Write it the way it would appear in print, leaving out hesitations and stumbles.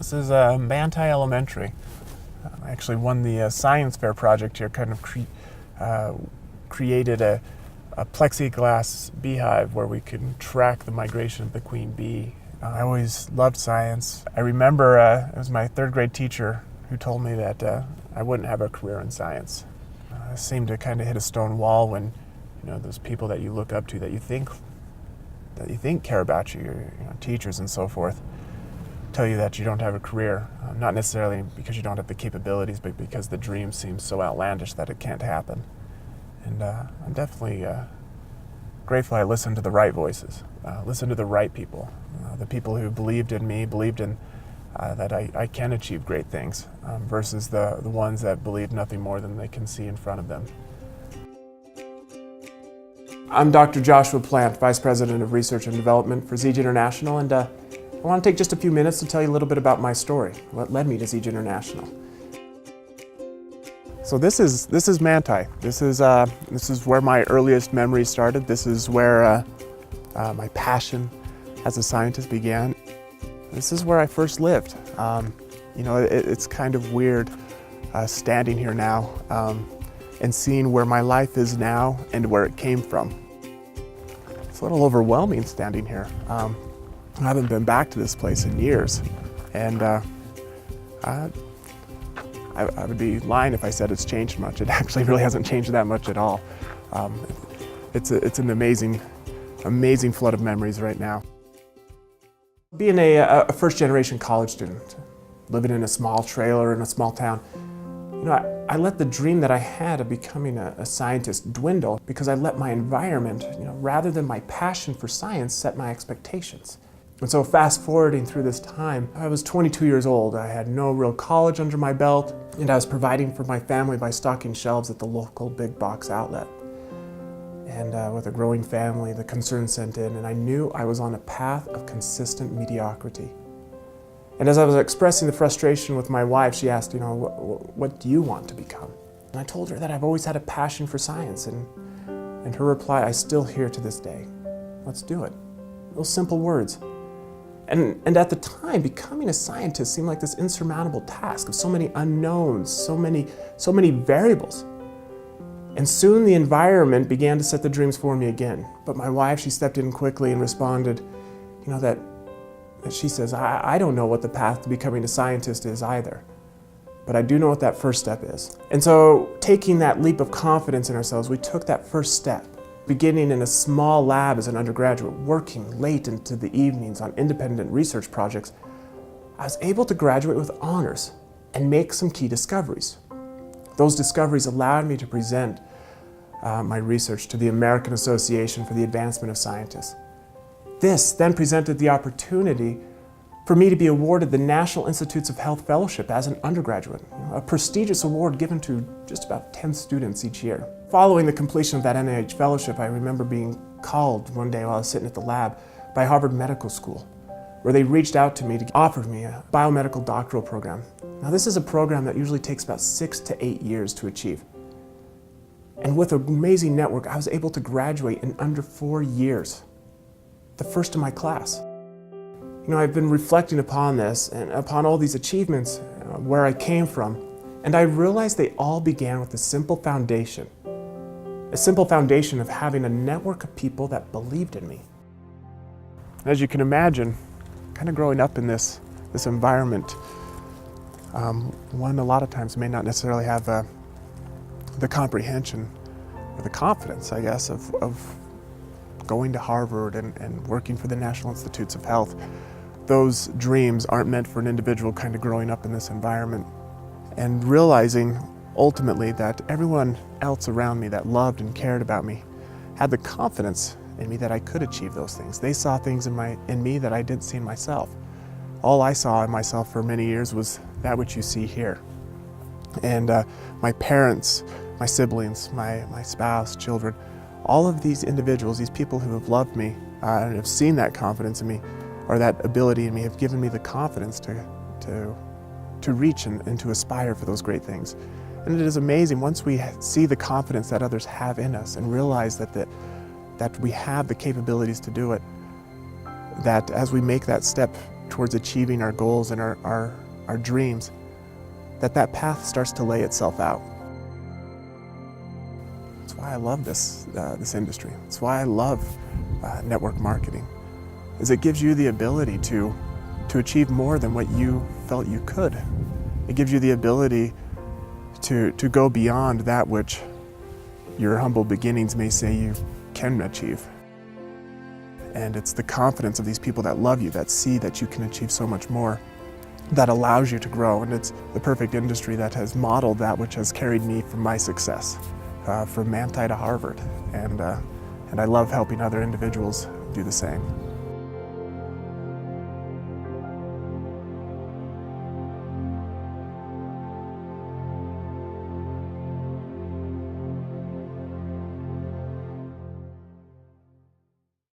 This is Manti Elementary. I actually won the science fair project here, kind of created a plexiglass beehive where we could track the migration of the queen bee. I always loved science. I remember it was my third grade teacher who told me that I wouldn't have a career in science. I seemed to kind of hit a stone wall when, those people that you look up to, that you think care about you, your teachers and so forth, tell you that you don't have a career. Not necessarily because you don't have the capabilities, but because the dream seems so outlandish that it can't happen. And I'm definitely grateful I listened to the right voices, listened to the right people, the people who believed in me, believed in that I can achieve great things, versus the ones that believe nothing more than they can see in front of them. I'm Dr. Joshua Plant, Vice President of Research and Development for Zege International, and I want to take just a few minutes to tell you a little bit about my story, what led me to Zege International. So this is Manti. This is where my earliest memories started. This is where my passion as a scientist began. This is where I first lived. It's kind of weird standing here now and seeing where my life is now and where it came from. It's a little overwhelming standing here. I haven't been back to this place in years, and I would be lying if I said it's changed much. It actually really hasn't changed that much at all. It's an amazing flood of memories right now. Being a first-generation college student, living in a small trailer in a small town, I let the dream that I had of becoming a scientist dwindle because I let my environment, rather than my passion for science, set my expectations. And so fast forwarding through this time, I was 22 years old. I had no real college under my belt, and I was providing for my family by stocking shelves at the local big box outlet. And with a growing family, the concerns set in, and I knew I was on a path of consistent mediocrity. And as I was expressing the frustration with my wife, she asked, what do you want to become? And I told her that I've always had a passion for science, and her reply, I still hear to this day, let's do it. Those simple words. And at the time, becoming a scientist seemed like this insurmountable task of so many unknowns, so many variables. And soon the environment began to set the dreams for me again. But my wife, she stepped in quickly and responded, that she says, I don't know what the path to becoming a scientist is either, but I do know what that first step is. And so taking that leap of confidence in ourselves, we took that first step, beginning in a small lab as an undergraduate, working late into the evenings on independent research projects. I was able to graduate with honors and make some key discoveries. Those discoveries allowed me to present my research to the American Association for the Advancement of Scientists. This then presented the opportunity for me to be awarded the National Institutes of Health Fellowship as an undergraduate, a prestigious award given to just about 10 students each year. Following the completion of that NIH fellowship, I remember being called one day while I was sitting at the lab by Harvard Medical School, where they reached out to me to offer me a biomedical doctoral program. Now this is a program that usually takes about 6 to 8 years to achieve. And with an amazing network, I was able to graduate in under 4 years, the first in my class. I've been reflecting upon this and upon all these achievements, where I came from, and I realized they all began with a simple foundation of having a network of people that believed in me. As you can imagine, kind of growing up in this environment, one a lot of times may not necessarily have the comprehension or the confidence, I guess, of going to Harvard and working for the National Institutes of Health. Those dreams aren't meant for an individual kind of growing up in this environment and realizing ultimately that everyone else around me that loved and cared about me had the confidence in me that I could achieve those things. They saw things in me that I didn't see in myself. All I saw in myself for many years was that which you see here. And my parents, my siblings, my spouse, children, all of these individuals, these people who have loved me and have seen that confidence in me, or that ability in me, have given me the confidence to reach and to aspire for those great things. And it is amazing once we see the confidence that others have in us and realize that we have the capabilities to do it, that as we make that step towards achieving our goals and our dreams, that path starts to lay itself out. That's why I love this industry. That's why I love network marketing, is it gives you the ability to achieve more than what you felt you could. It gives you the ability to go beyond that which your humble beginnings may say you can achieve. And it's the confidence of these people that love you, that see that you can achieve so much more, that allows you to grow. And it's the perfect industry that has modeled that which has carried me from my success, from Manti to Harvard. And I love helping other individuals do the same.